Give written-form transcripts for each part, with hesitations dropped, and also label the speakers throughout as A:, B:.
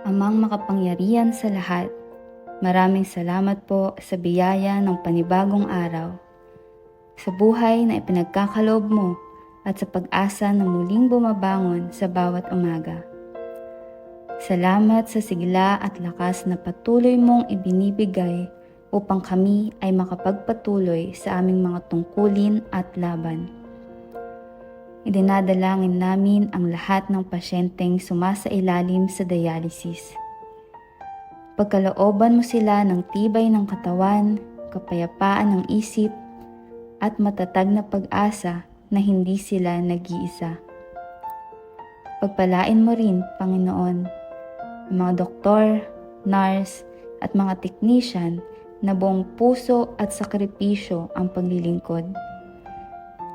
A: Amang makapangyarihan sa lahat, maraming salamat po sa biyaya ng panibagong araw, sa buhay na ipinagkakaloob mo at sa pag-asa na muling bumabangon sa bawat umaga. Salamat sa sigla at lakas na patuloy mong ibinibigay upang kami ay makapagpatuloy sa aming mga tungkulin at laban. Idinadalangin namin ang lahat ng pasyenteng sumasailalim sa dialysis. Pagkalooban mo sila ng tibay ng katawan, kapayapaan ng isip, at matatag na pag-asa na hindi sila nag-iisa. Pagpalain mo rin, Panginoon, ang mga doktor, nurse, at mga technician na buong puso at sakripisyo ang paglilingkod.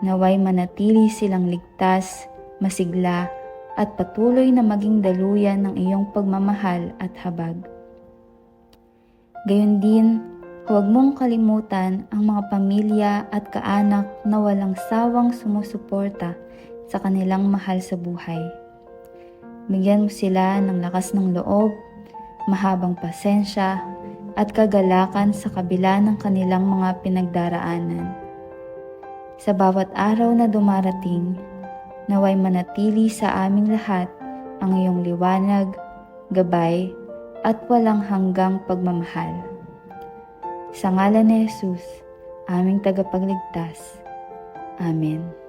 A: Naway manatili silang ligtas, masigla, at patuloy na maging daluyan ng iyong pagmamahal at habag. Gayon din, huwag mong kalimutan ang mga pamilya at kaanak na walang sawang sumusuporta sa kanilang mahal sa buhay. Bigyan mo sila ng lakas ng loob, mahabang pasensya, at kagalakan sa kabila ng kanilang mga pinagdaraanan. Sa bawat araw na dumarating, naway manatili sa aming lahat ang iyong liwanag, gabay, at walang hanggang pagmamahal. Sa ngalan ni Jesus, aming tagapagligtas. Amen.